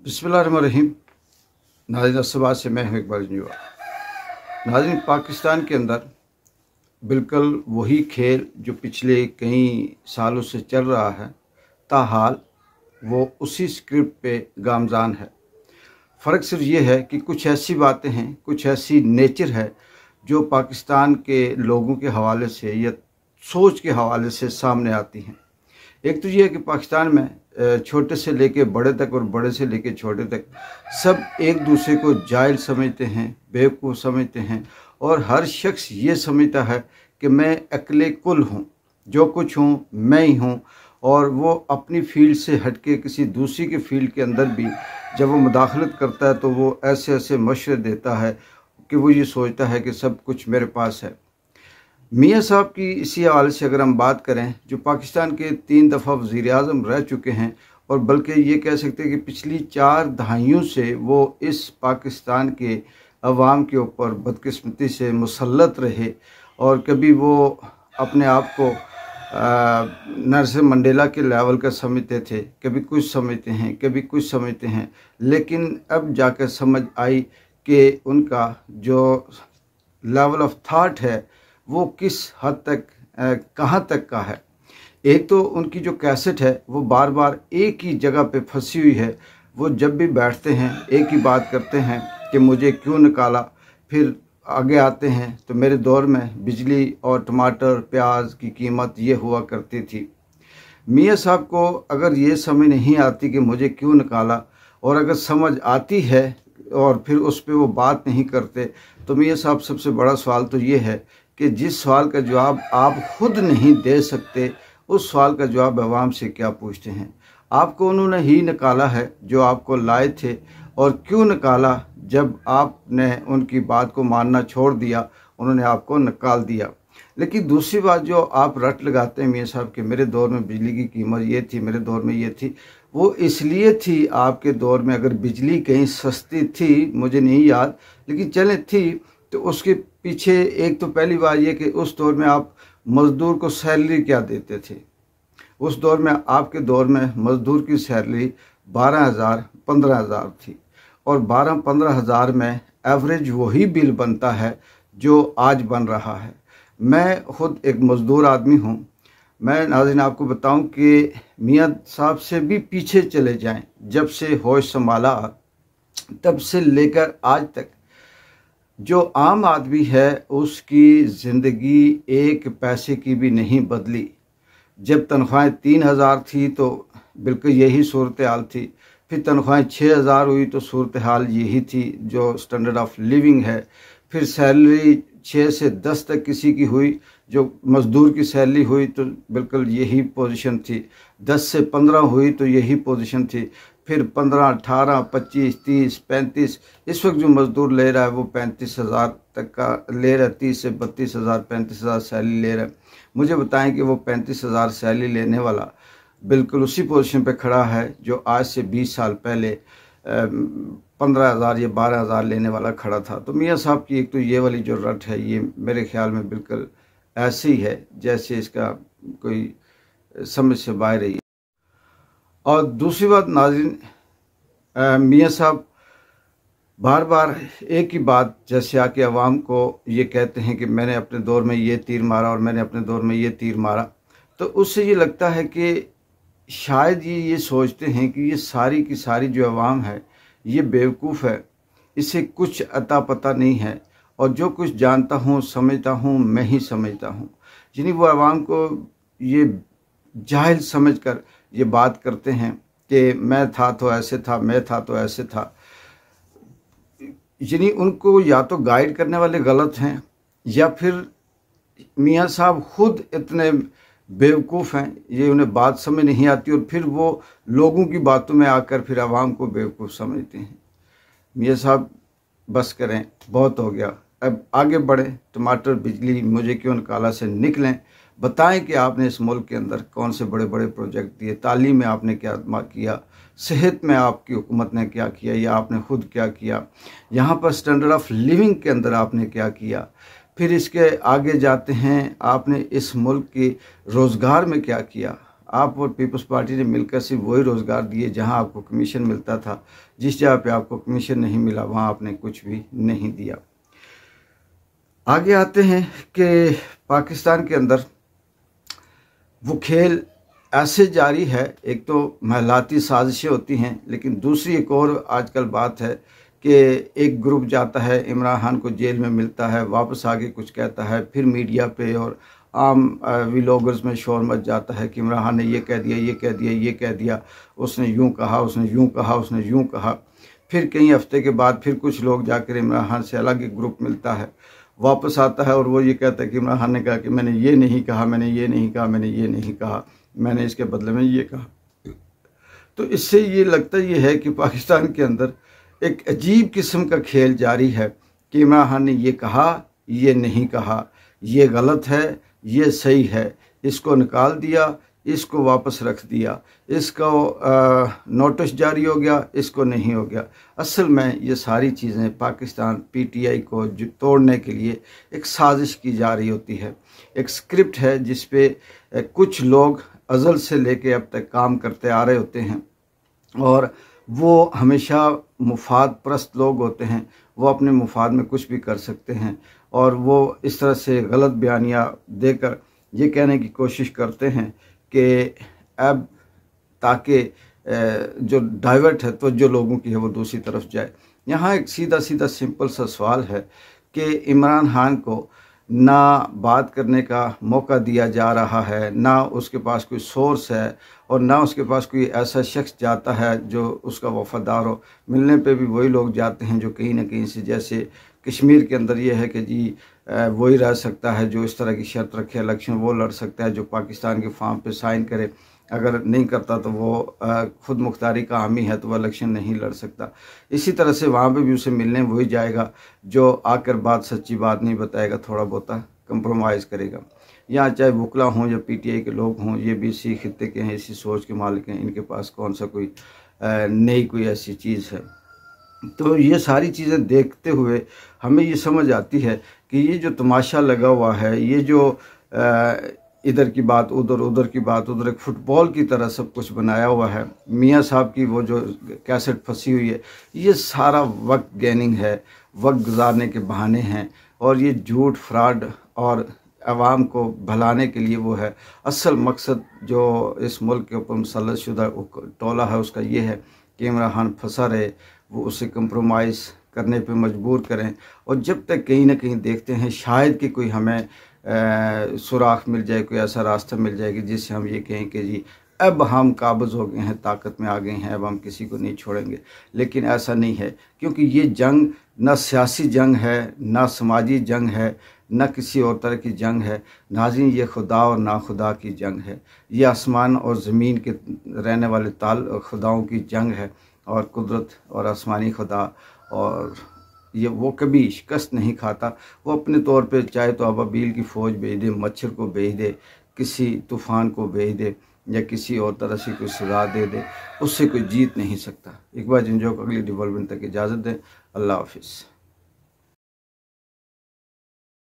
बिस्मिल्लाहिर्रहमानिर्रहीम। नाज़रीन असबाद से मैं हूँ इकबाल जुआ। नाज़रीन, पाकिस्तान के अंदर बिल्कुल वही खेल जो पिछले कई सालों से चल रहा है, ताहाल वो उसी स्क्रिप्ट पे गामज़ान है। फ़र्क सिर्फ ये है कि कुछ ऐसी बातें हैं, कुछ ऐसी नेचर है जो पाकिस्तान के लोगों के हवाले से या सोच के हवाले से सामने आती हैं। एक तो ये है कि पाकिस्तान में छोटे से लेके बड़े तक और बड़े से लेके छोटे तक सब एक दूसरे को जाहिल समझते हैं, बेवकूफ़ समझते हैं, और हर शख्स ये समझता है कि मैं अकेले कुल हूँ, जो कुछ हूँ मैं ही हूँ। और वो अपनी फील्ड से हटके किसी दूसरी के फील्ड के अंदर भी जब वो मुदाखलत करता है तो वो ऐसे ऐसे मशवरे देता है कि वो ये सोचता है कि सब कुछ मेरे पास है। मियाँ साहब की इसी हवाले से अगर हम बात करें, जो पाकिस्तान के 3 दफ़ा वज़ीर-ए-आज़म रह चुके हैं, और बल्कि ये कह सकते हैं कि पिछली 4 दहाइयों से वो इस पाकिस्तान के अवाम के ऊपर बदकिस्मती से मुसल्लत रहे, और कभी वो अपने आप को नेल्सन मंडेला के लेवल का समझते थे, कभी कुछ समझते हैं, कभी कुछ समझते हैं, लेकिन अब जाकर समझ आई कि उनका जो लेवल ऑफ थाट है वो किस हद तक कहाँ तक का है। एक तो उनकी जो कैसेट है वो बार बार एक ही जगह पे फंसी हुई है। वो जब भी बैठते हैं एक ही बात करते हैं कि मुझे क्यों निकाला। फिर आगे आते हैं तो मेरे दौर में बिजली और टमाटर प्याज की कीमत ये हुआ करती थी। मियाँ साहब को अगर ये समझ नहीं आती कि मुझे क्यों निकाला, और अगर समझ आती है और फिर उस पर वो बात नहीं करते, तो मियाँ साहब सबसे बड़ा सवाल तो ये है कि जिस सवाल का जवाब आप खुद नहीं दे सकते, उस सवाल का जवाब अवाम से क्या पूछते हैं। आपको उन्होंने ही निकाला है जो आपको लाए थे, और क्यों निकाला? जब आपने उनकी बात को मानना छोड़ दिया, उन्होंने आपको निकाल दिया। लेकिन दूसरी बात जो आप रट लगाते हैं मियाँ साहब के, मेरे दौर में बिजली की कीमत ये थी, मेरे दौर में ये थी, वो इसलिए थी आपके दौर में। अगर बिजली कहीं सस्ती थी, मुझे नहीं याद, लेकिन चले थी, तो उसके पीछे एक तो पहली बात ये कि उस दौर में आप मज़दूर को सैलरी क्या देते थे। उस दौर में, आपके दौर में मज़दूर की सैलरी 12,000 15,000 थी, और 12-15 हज़ार में एवरेज वही बिल बनता है जो आज बन रहा है। मैं ख़ुद एक मज़दूर आदमी हूँ। मैं नाज़रीन आपको बताऊं कि मियाँ साहब से भी पीछे चले जाएं, जब से होश संभाला तब से लेकर आज तक जो आम आदमी है उसकी ज़िंदगी एक पैसे की भी नहीं बदली। जब तनख्वाहें 3,000 थी तो बिल्कुल यही सूरत हाल थी। फिर तनख्वाहें 6,000 हुई तो सूरत हाल यही थी जो स्टैंडर्ड ऑफ लिविंग है। फिर सैलरी 6 से 10 तक किसी की हुई, जो मज़दूर की सैलरी हुई तो बिल्कुल यही पोजीशन थी। 10 से 15 हुई तो यही पोजीशन थी। फिर 15, 18, 25, 30, 35, इस वक्त जो मज़दूर ले रहा है वो 35,000 तक का ले रहा है। 30 से 32,000, 35,000 सैलरी ले रहा है। मुझे बताएं कि वो 35,000 सैलरी लेने वाला बिल्कुल उसी पोजीशन पे खड़ा है जो आज से 20 साल पहले 15,000 या 12,000 लेने वाला खड़ा था। तो मियाँ साहब की एक तो ये वाली जो रट है, ये मेरे ख्याल में बिल्कुल ऐसी ही है जैसे इसका कोई समझ से बाहर रही। और दूसरी बात नाज़रीन, मियाँ साहब बार बार एक ही बात जैसे आके अवाम को ये कहते हैं कि मैंने अपने दौर में ये तीर मारा और मैंने अपने दौर में ये तीर मारा, तो उससे ये लगता है कि शायद ये सोचते हैं कि ये सारी की सारी जो अवाम है ये बेवकूफ़ है, इसे कुछ अता पता नहीं है, और जो कुछ जानता हूँ समझता हूँ मैं ही समझता हूँ। यानी वो अवाम को ये जाहिल समझकर ये बात करते हैं कि मैं था तो ऐसे था, मैं था तो ऐसे था। यानी उनको या तो गाइड करने वाले गलत हैं, या फिर मियाँ साहब खुद इतने बेवकूफ़ हैं, ये उन्हें बात समझ नहीं आती, और फिर वो लोगों की बातों में आकर फिर आवाम को बेवकूफ़ समझते हैं। मियाँ साहब बस करें, बहुत हो गया, अब आगे बढ़ें। टमाटर बिजली मुझे क्यों निकाला से निकलें। बताएं कि आपने इस मुल्क के अंदर कौन से बड़े बड़े प्रोजेक्ट दिए, तालीम में आपने क्या किया, सेहत में आपकी हुकूमत ने क्या किया या आपने खुद क्या किया, यहाँ पर स्टैंडर्ड ऑफ लिविंग के अंदर आपने क्या किया। फिर इसके आगे जाते हैं, आपने इस मुल्क के रोज़गार में क्या किया, आप और पीपल्स पार्टी ने मिलकर सिर्फ वही रोज़गार दिए जहां आपको कमीशन मिलता था। जिस जगह पे आपको कमीशन नहीं मिला वहां आपने कुछ भी नहीं दिया। आगे आते हैं कि पाकिस्तान के अंदर वो खेल ऐसे जारी है, एक तो महलाती साजिशें होती हैं, लेकिन दूसरी एक और आजकल बात है कि एक ग्रुप जाता है, इमरान खान को जेल में मिलता है, वापस आके कुछ कहता है, फिर मीडिया पे और आम व्लॉगर्स में शोर मच जाता है कि इमरान खान ने ये कह दिया, ये कह दिया, ये कह दिया, उसने यूँ कहा, उसने यूँ कहा, उसने यूँ कहा। फिर कई हफ्ते के बाद फिर कुछ लोग जाकर इमरान खान से अलग एक ग्रुप मिलता है, वापस आता है और वो ये कहता है कि इमरान खान ने कहा कि मैंने ये नहीं कहा, मैंने ये नहीं कहा, मैंने ये नहीं कहा, मैंने इसके बदले में ये कहा। तो इससे ये लगता ये है कि पाकिस्तान के अंदर एक अजीब किस्म का खेल जारी है कि इमरान खान ने ये कहा, ये नहीं कहा, ये गलत है, ये सही है, इसको निकाल दिया, इसको वापस रख दिया, इसको नोटिस जारी हो गया, इसको नहीं हो गया। असल में ये सारी चीज़ें पाकिस्तान पीटीआई को तोड़ने के लिए एक साजिश की जा रही होती है। एक स्क्रिप्ट है जिस पे कुछ लोग अज़ल से लेके अब तक काम करते आ रहे होते हैं और वो हमेशा मुफाद परस्त लोग होते हैं। वो अपने मुफाद में कुछ भी कर सकते हैं और वो इस तरह से गलत बयानियाँ देकर ये कहने की कोशिश करते हैं कि अब ताकि जो डाइवर्ट है तो जो लोगों की है वो दूसरी तरफ जाए। यहाँ एक सीधा सीधा सिंपल सा सवाल है कि इमरान खान को ना बात करने का मौका दिया जा रहा है, ना उसके पास कोई सोर्स है और ना उसके पास कोई ऐसा शख्स जाता है जो उसका वफादार हो। मिलने पे भी वही लोग जाते हैं जो कहीं ना कहीं से, जैसे कश्मीर के अंदर ये है कि जी वही रह सकता है जो इस तरह की शर्त रखे, इलेक्शन वो लड़ सकता है जो पाकिस्तान के फॉर्म पे साइन करे, अगर नहीं करता तो वो खुद मुख्तारी का हामी है तो वह इलेक्शन नहीं लड़ सकता। इसी तरह से वहाँ पे भी उसे मिलने वही जाएगा जो आकर बात सच्ची बात नहीं बताएगा, थोड़ा बहुत कंप्रोमाइज़ करेगा। यहाँ चाहे वकला हों या पीटीआई के लोग हों, ये भी इसी खित्ते के हैं, इसी सोच के मालिक हैं, इनके पास कौन सा कोई नई कोई ऐसी चीज़ है। तो ये सारी चीज़ें देखते हुए हमें ये समझ आती है कि ये जो तमाशा लगा हुआ है, ये जो इधर की बात उधर, उधर की बात उधर, एक फुटबॉल की तरह सब कुछ बनाया हुआ है। मियाँ साहब की वो जो कैसेट फंसी हुई है, ये सारा वक्त गेनिंग है, वक्त गुजारने के बहाने हैं और ये झूठ फ्रॉड और आवाम को भलाने के लिए वो है। असल मकसद जो इस मुल्क के ऊपर मुसल्लत शुदा टोला है उसका ये है कि इमरान खान फंसा रहे, वो उसे कंप्रोमाइज़ करने पे मजबूर करें और जब तक कहीं ना कहीं देखते हैं शायद कि कोई हमें सुराख मिल जाए, कोई ऐसा रास्ता मिल जाएगा जिससे हम ये कहें कि जी अब हम काबिज़ हो गए हैं, ताकत में आ गए हैं, अब हम किसी को नहीं छोड़ेंगे। लेकिन ऐसा नहीं है, क्योंकि ये जंग ना सियासी जंग है, ना समाजी जंग है, न किसी और तरह की जंग है। नाज़रीन, ये खुदा और ना खुदा की जंग है, ये आसमान और ज़मीन के रहने वाले खुदाओं की जंग है और कुदरत और आसमानी खुदा और ये वो कभी शिकस्त नहीं खाता। वो अपने तौर पे चाहे तो अबाबील की फ़ौज भेज दे, मच्छर को भेज दे, किसी तूफ़ान को भेज दे या किसी और तरह से कोई सज़ा दे दे, उससे कोई जीत नहीं सकता। एक बार जिन जो अगली डेवलपमेंट तक इजाज़त दें। अल्लाह हाफिज़।